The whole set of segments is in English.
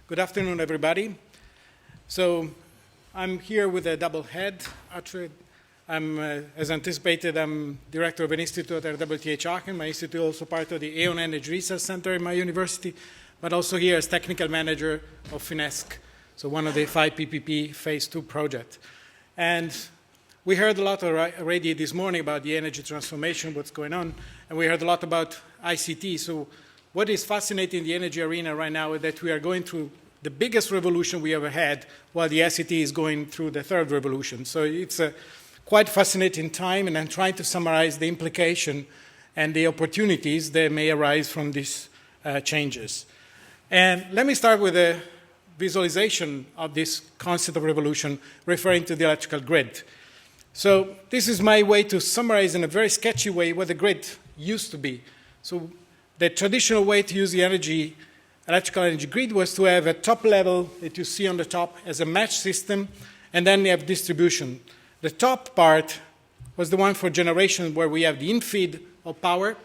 Good afternoon, everybody. So I'm here with a double head. Actually, as anticipated, I'm director of an institute at WTH Aachen. My institute is also part of the Aeon Energy Research Center in my university, but also here as technical manager of FINESC, so one of the FI-PPP Phase 2 project. And we heard a lot already this morning about the energy transformation, what's going on, and we heard a lot about ICT. So what is fascinating in the energy arena right now is that we are going through the biggest revolution we ever had, while the ICT is going through the third revolution. So it's a quite fascinating time, and I'm trying to summarize the implication and the opportunities that may arise from these changes. And let me start with a visualization of this concept of revolution, referring to the electrical grid. So this is my way to summarize in a very sketchy way what the grid used to be. So the traditional way to use the electrical energy grid was to have a top level that you see on the top as a match system, and then you have distribution. The top part was the one for generation, where we have the in-feed of power,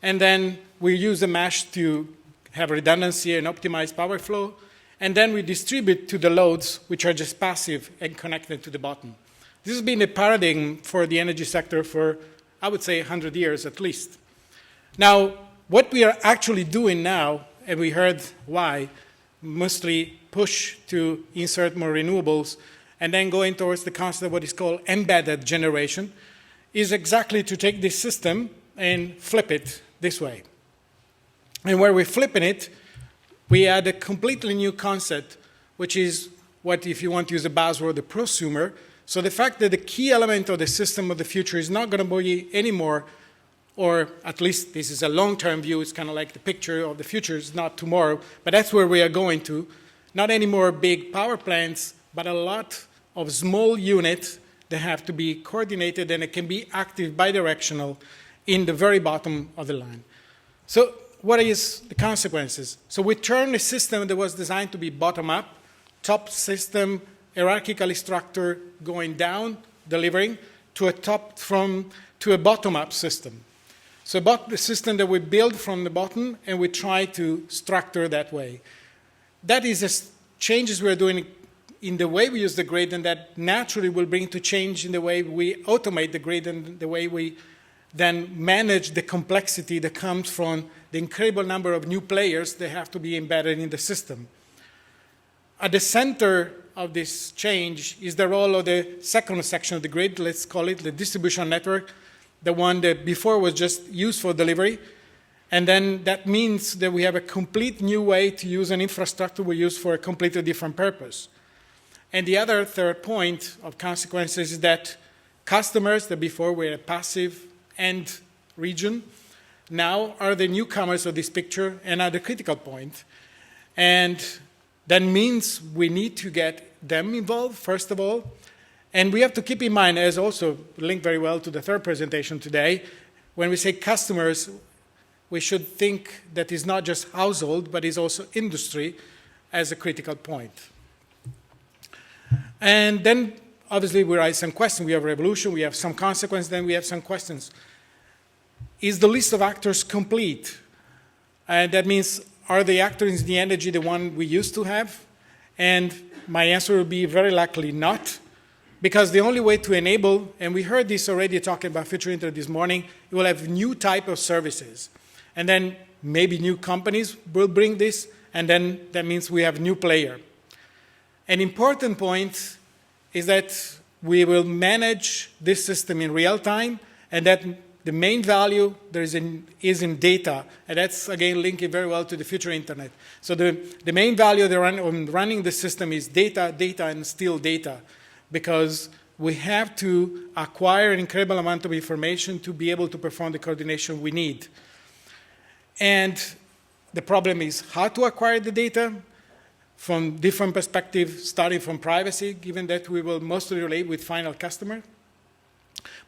and then we use a mesh to have redundancy and optimize power flow, and then we distribute to the loads, which are just passive and connected to the bottom. This has been a paradigm for the energy sector for, I would say, 100 years at least. Now, what we are actually doing now, and we heard why, mostly push to insert more renewables, and then going towards the concept of what is called embedded generation, is exactly to take this system and flip it this way. And where we're flipping it, we add a completely new concept, which is what, if you want to use a buzzword, the prosumer. So the fact that the key element of the system of the future is not going to be anymore, or at least this is a long-term view, it's kind of like the picture of the future is not tomorrow, but that's where we are going to. Not any more big power plants, but a lot of small units that have to be coordinated, and it can be active bidirectional in the very bottom of the line. So what is the consequences? So we turn a system that was designed to be bottom-up, top system, hierarchically structured, going down, delivering, to a bottom-up system. So the system that we build from the bottom, and we try to structure that way. That is the changes we're doing in the way we use the grid, and that naturally will bring to change in the way we automate the grid and the way we then manage the complexity that comes from the incredible number of new players that have to be embedded in the system. At the center of this change is the role of the second section of the grid, let's call it the distribution network, the one that before was just used for delivery. And then that means that we have a complete new way to use an infrastructure we use for a completely different purpose. And the other third point of consequences is that customers that before were a passive end region now are the newcomers of this picture and are the critical point. And that means we need to get them involved, first of all. And we have to keep in mind, as also linked very well to the third presentation today, when we say customers, we should think that it's not just household, but it's also industry as a critical point. And then, obviously, we raise some questions. We have revolution, we have some consequence, then we have some questions. Is the list of actors complete? And that means, are the actors in the energy the one we used to have? And my answer would be very likely not. Because the only way to enable, and we heard this already talking about Future Internet this morning, you will have new type of services. And then maybe new companies will bring this, and then that means we have new player. An important point is that we will manage this system in real time, and that the main value there is in data, and that's, again, linking very well to the Future Internet. So the main value on running the system is data, data, and still data, because we have to acquire an incredible amount of information to be able to perform the coordination we need. And the problem is how to acquire the data from different perspectives, starting from privacy, given that we will mostly relate with final customer.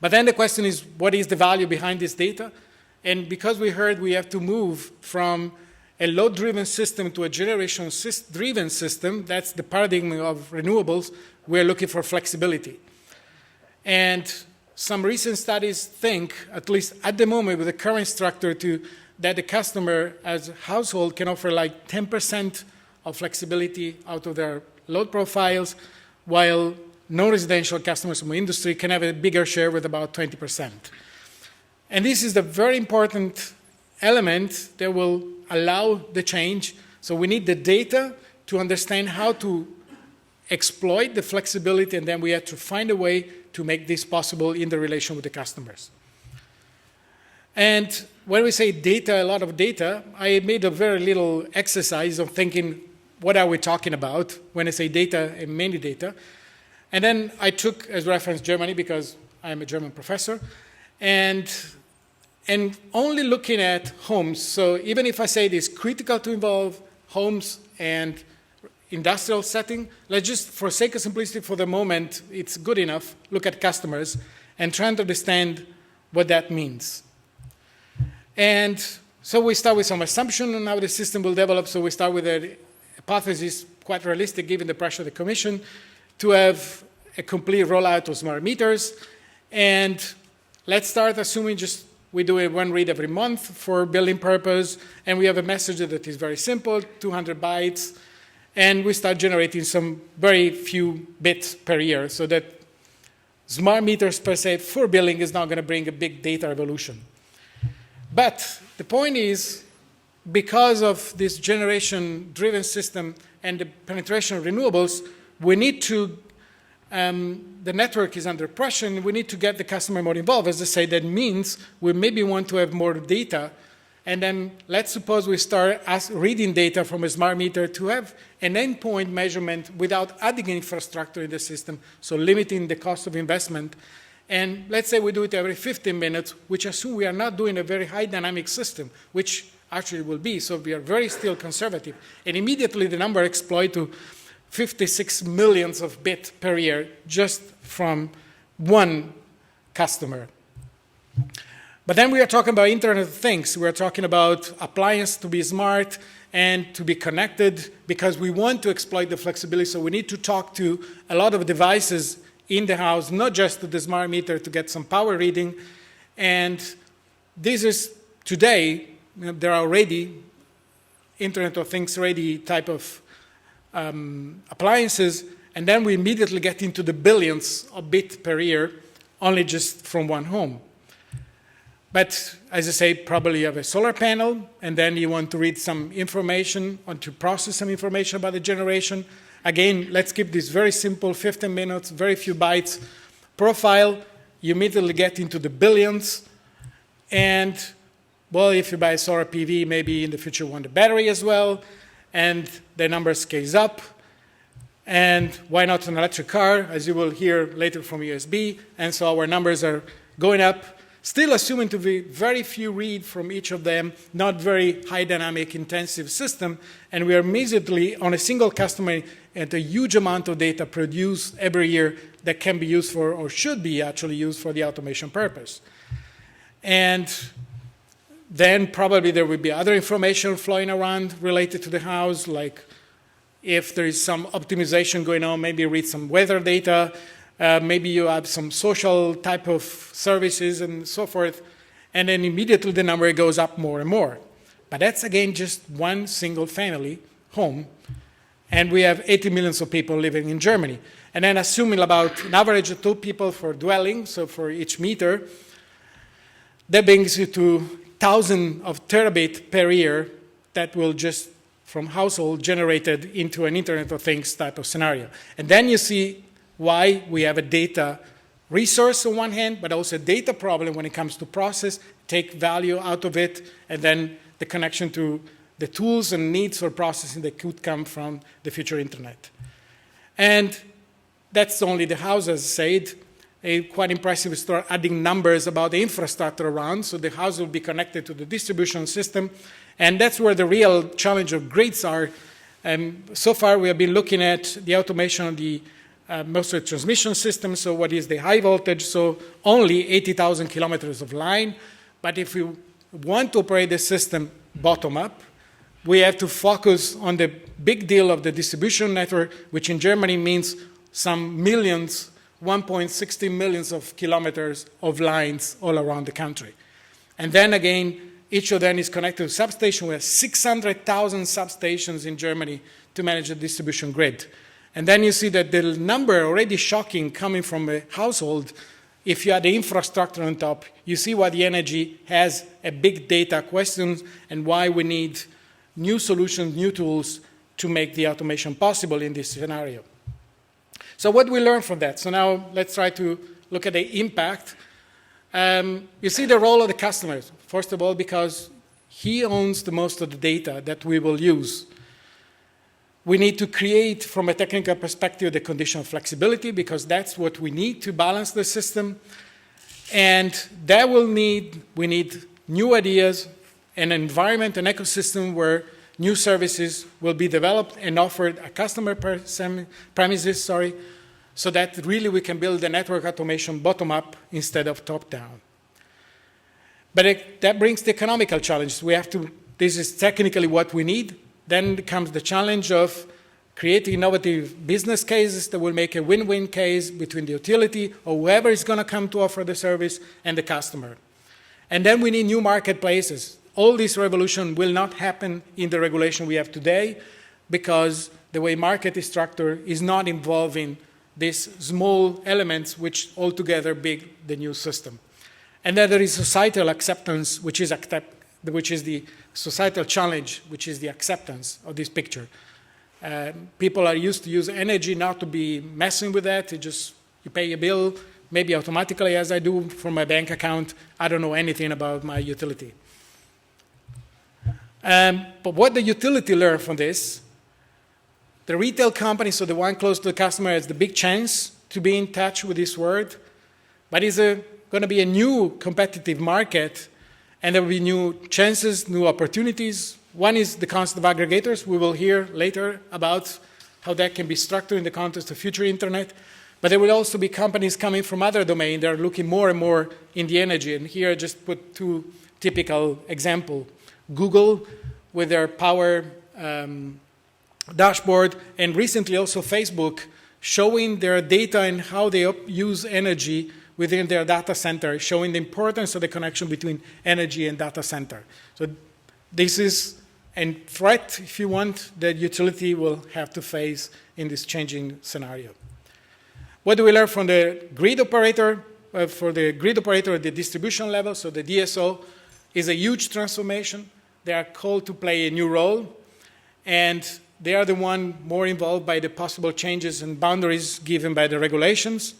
But then the question is, what is the value behind this data? And because we heard we have to move from a load-driven system to a generation-driven system, that's the paradigm of renewables, we're looking for flexibility. And some recent studies think, at least at the moment with the current structure, that the customer as a household can offer like 10% of flexibility out of their load profiles, while non-residential customers from industry can have a bigger share with about 20%. And this is the very important element that will allow the change. So we need the data to understand how to exploit the flexibility, and then we have to find a way to make this possible in the relation with the customers. And when we say data, a lot of data, I made a very little exercise of thinking, what are we talking about when I say data and many data? And then I took as reference Germany because I'm a German professor, and only looking at homes. So even if I say it is critical to involve homes and industrial setting, let's just, for sake of simplicity for the moment, it's good enough, look at customers and try to understand what that means. And so we start with some assumption on how the system will develop. So we start with a hypothesis, quite realistic given the pressure of the Commission, to have a complete rollout of smart meters. And let's start assuming just we do a one read every month for billing purpose, and we have a message that is very simple, 200 bytes, and we start generating some very few bits per year, so that smart meters per se for billing is not going to bring a big data revolution. But the point is, because of this generation-driven system and the penetration of renewables, we need to, the network is under pressure, and we need to get the customer more involved. As I say, that means we maybe want to have more data, and then let's suppose we start reading data from a smart meter to have an endpoint measurement without adding infrastructure in the system, so limiting the cost of investment. And let's say we do it every 15 minutes, which assume we are not doing a very high dynamic system, which actually will be, so we are very still conservative. And immediately the number exploit to 56 millions of bits per year just from one customer. But then we are talking about Internet of Things. We are talking about appliances to be smart and to be connected because we want to exploit the flexibility. So we need to talk to a lot of devices in the house, not just to the smart meter to get some power reading. And this is today, there are already Internet of Things ready type of appliances, and then we immediately get into the billions of bits per year, only just from one home. But as I say, probably you have a solar panel, and then you want to read some information, want to process some information about the generation. Again, let's keep this very simple, 15 minutes, very few bytes profile. You immediately get into the billions. And, well, if you buy a solar PV, maybe in the future you want a battery as well. And the number scales up. And why not an electric car, as you will hear later from USB. And so our numbers are going up, still assuming to be very few read from each of them, not very high dynamic intensive system. And we are immediately on a single customer at a huge amount of data produced every year that can be used for, or should be actually used for the automation purpose. And then probably there will be other information flowing around related to the house, like if there is some optimization going on, maybe read some weather data, maybe you have some social type of services and so forth, and then immediately the number goes up more and more. But that's, again, just one single family home, and we have 80 million of people living in Germany. And then assuming about an average of 2 people for dwelling, so for each meter, that brings you to 1,000 of terabit per year that will just, from household, generated into an Internet of Things type of scenario. And then you see why we have a data resource on one hand, but also a data problem when it comes to process, take value out of it, and then the connection to the tools and needs for processing that could come from the future internet. And that's only the house, as I said. Quite impressive to start adding numbers about the infrastructure around, so the house will be connected to the distribution system, and that's where the real challenge of grids are. So far we have been looking at the automation of the mostly transmission system, so what is the high voltage, so only 80,000 kilometers of line, but if we want to operate the system bottom up, we have to focus on the big deal of the distribution network, which in Germany means some millions, 1.60 millions of kilometers of lines all around the country. And then again, each of them is connected to substation. We have 600,000 substations in Germany to manage the distribution grid. And then you see that the number already shocking coming from a household, if you add the infrastructure on top, you see why the energy has a big data question and why we need new solutions, new tools to make the automation possible in this scenario. So what do we learn from that? So now let's try to look at the impact. You see the role of the customer, first of all, because he owns the most of the data that we will use. We need to create, from a technical perspective, the condition of flexibility, because that's what we need to balance the system. And that we need new ideas, an environment, an ecosystem where new services will be developed and offered at customer premises, so that really we can build the network automation bottom-up instead of top-down. But that brings the economical challenge. This is technically what we need. Then comes the challenge of creating innovative business cases that will make a win-win case between the utility or whoever is going to come to offer the service and the customer. And then we need new marketplaces. All this revolution will not happen in the regulation we have today because the way market is structured is not involving these small elements which altogether build the new system. And then there is societal acceptance, which is the societal challenge, which is the acceptance of this picture. People are used to use energy not to be messing with that. You pay a bill, maybe automatically as I do from my bank account. I don't know anything about my utility. But what the utility learned from this, the retail company, so the one close to the customer, has the big chance to be in touch with this world, but it's going to be a new competitive market, and there will be new chances, new opportunities. One is the concept of aggregators. We will hear later about how that can be structured in the context of future internet. But there will also be companies coming from other domains that are looking more and more in the energy. And here I just put two typical examples. Google with their power dashboard, and recently also Facebook showing their data and how they use energy within their data center, showing the importance of the connection between energy and data center. So this is a threat, if you want, that utility will have to face in this changing scenario. What do we learn from the grid operator? For the grid operator at the distribution level, so the DSO, is a huge transformation. They are called to play a new role, and they are the one more involved by the possible changes and boundaries given by the regulations.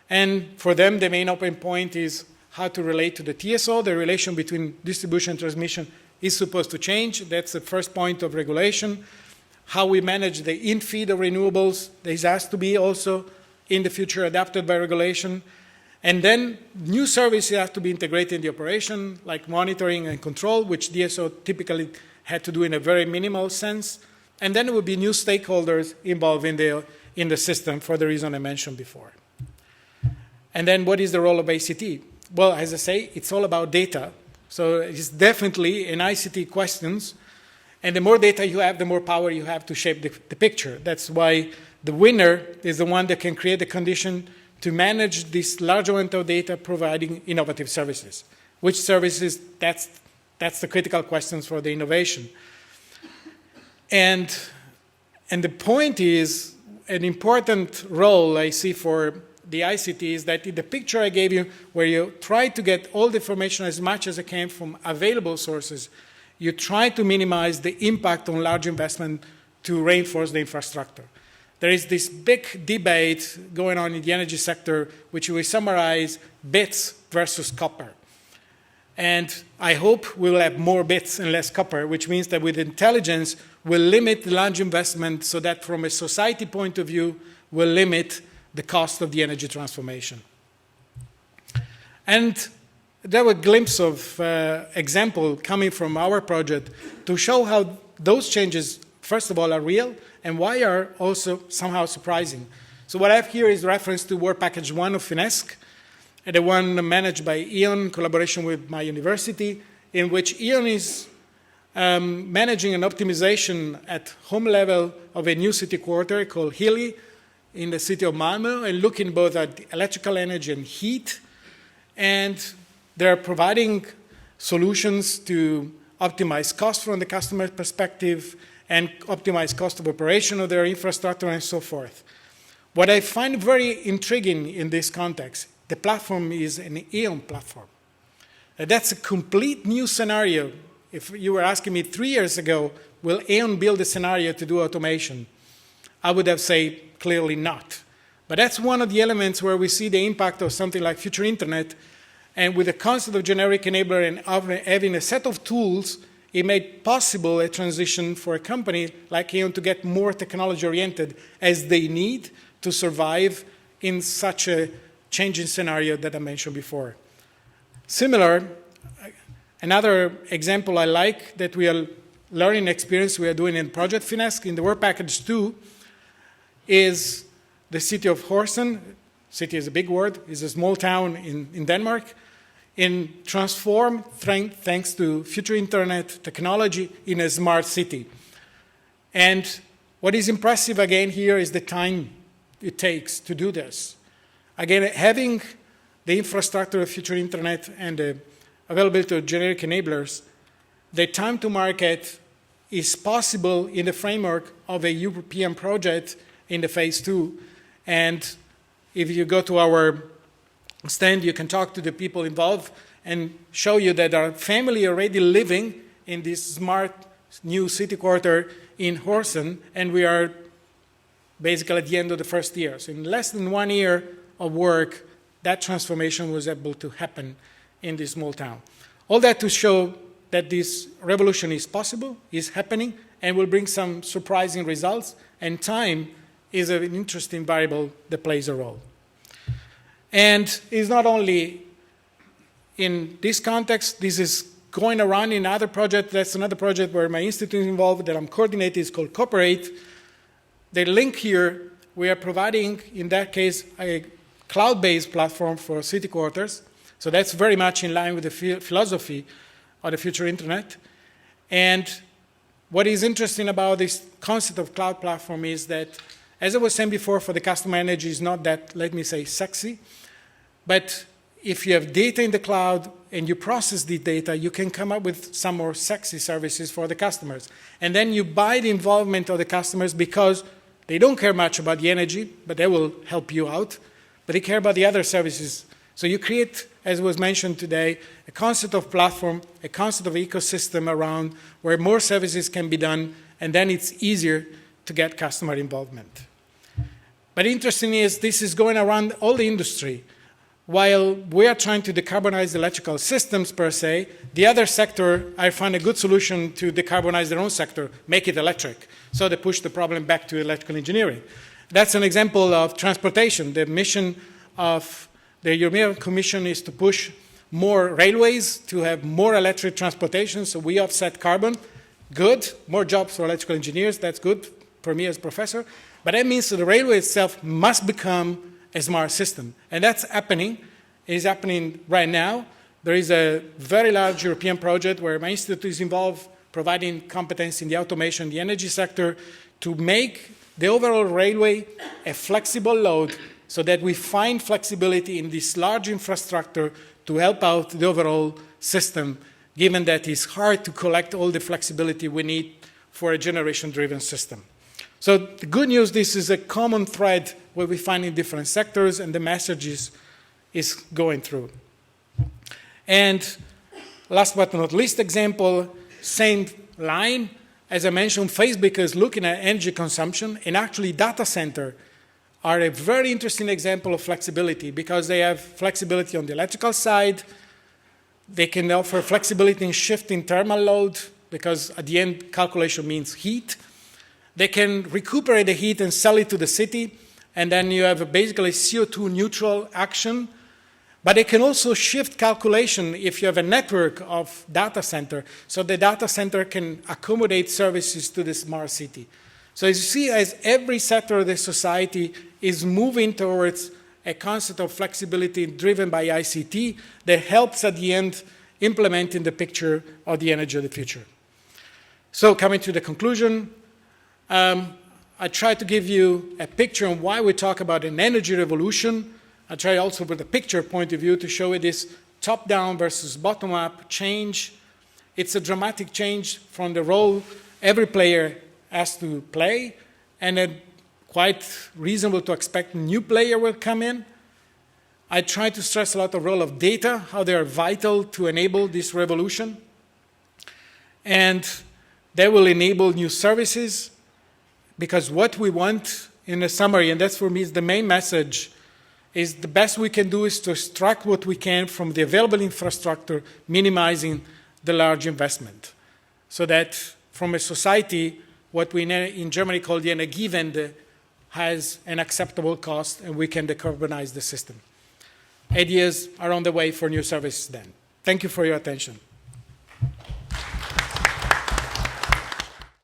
And for them, the main open point is how to relate to the TSO. The relation between distribution and transmission is supposed to change. That's the first point of regulation. How we manage the in-feed of renewables, this has to be also in the future adapted by regulation. And then new services have to be integrated in the operation, like monitoring and control, which DSO typically had to do in a very minimal sense. And then there will be new stakeholders involved in the system for the reason I mentioned before. And then what is the role of ICT? Well, as I say, it's all about data. So it's definitely an ICT questions. And the more data you have, the more power you have to shape the picture. That's why the winner is the one that can create the condition to manage this large amount of data providing innovative services. Which services, that's the critical questions for the innovation. And the point is, an important role I see for the ICT is that in the picture I gave you, where you try to get all the information as much as it can from available sources, you try to minimize the impact on large investment to reinforce the infrastructure. There is this big debate going on in the energy sector, which we summarize bits versus copper. And I hope we will have more bits and less copper, which means that with intelligence, we'll limit the large investment so that from a society point of view, we'll limit the cost of the energy transformation. And there were a glimpse of example coming from our project to show how those changes, first of all, are real and why are also somehow surprising. So what I have here is reference to Work Package 1 of FINESC, the one managed by E.ON in collaboration with my university, in which E.ON is managing an optimization at home level of a new city quarter called Hilly in the city of Malmö, and looking both at electrical energy and heat. And they're providing solutions to optimize cost from the customer perspective, and optimize cost of operation of their infrastructure, and so forth. What I find very intriguing in this context, the platform is an Aeon platform. That's a complete new scenario. If you were asking me 3 years ago, will Aeon build a scenario to do automation? I would have said clearly not. But that's one of the elements where we see the impact of something like Future Internet, and with the concept of generic enabler and having a set of tools, it made possible a transition for a company like Aeon to get more technology-oriented as they need to survive in such a changing scenario that I mentioned before. Similar, another example I like that we are learning experience we are doing in Project Finesse in the Work Package 2 is the city of Horsens. City is a big word, is a small town in Denmark, in transform, thanks to Future Internet technology, in a smart city. And what is impressive again here is the time it takes to do this. Again, having the infrastructure of Future Internet and the availability of generic enablers, the time to market is possible in the framework of a European project in the phase 2. And if you go to our stand, you can talk to the people involved and show you that our family already living in this smart new city quarter in Horsens, and we are basically at the end of the first year. So in less than 1 year of work, that transformation was able to happen in this small town. All that to show that this revolution is possible, is happening, and will bring some surprising results, and time is an interesting variable that plays a role. And it's not only in this context, this is going around in other projects. That's another project where my institute is involved that I'm coordinating. It's called Cooperate. The link here, we are providing, in that case, a cloud-based platform for city quarters. So that's very much in line with the philosophy of the Future Internet. And what is interesting about this concept of cloud platform is that, as I was saying before, for the customer energy is not that, let me say, sexy. But if you have data in the cloud and you process the data, you can come up with some more sexy services for the customers. And then you buy the involvement of the customers because they don't care much about the energy, but they will help you out. But they care about the other services. So you create, as was mentioned today, a concept of platform, a concept of ecosystem around where more services can be done, and then it's easier to get customer involvement. But interesting is this is going around all the industry. While we are trying to decarbonize electrical systems per se, the other sector, I find a good solution to decarbonize their own sector, make it electric. So they push the problem back to electrical engineering. That's an example of transportation. The mission of the European Commission is to push more railways to have more electric transportation, so we offset carbon. Good. More jobs for electrical engineers. That's good for me as a professor. But that means that the railway itself must become a smart system. And that's happening. It is happening right now. There is a very large European project where my institute is involved, providing competence in the automation, the energy sector, to make the overall railway a flexible load so that we find flexibility in this large infrastructure to help out the overall system, given that it's hard to collect all the flexibility we need for a generation-driven system. So the good news, this is a common thread where we find in different sectors, and the message is going through. And last but not least example, same line. As I mentioned, Facebook is looking at energy consumption, and actually data center are a very interesting example of flexibility because they have flexibility on the electrical side. They can offer flexibility in shifting thermal load because at the end, calculation means heat. They can recuperate the heat and sell it to the city, and then you have basically CO2 neutral action. But they can also shift calculation if you have a network of data center, so the data center can accommodate services to the smart city. So as you see, as every sector of the society is moving towards a concept of flexibility driven by ICT that helps at the end implementing the picture of the energy of the future. So coming to the conclusion, I try to give you a picture on why we talk about an energy revolution. I try also with a picture point of view to show you this top-down versus bottom-up change it's a dramatic change from the role every player has to play, and then quite reasonable to expect a new player will come in. I try to stress a lot the role of data, how they are vital to enable this revolution. And they will enable new services, because what we want in a summary, and that's for me is the main message, is the best we can do is to extract what we can from the available infrastructure, minimizing the large investment. So that from a society, what we in Germany call the Energiewende has an acceptable cost, and we can decarbonize the system. Ideas are on the way for new services then. Thank you for your attention.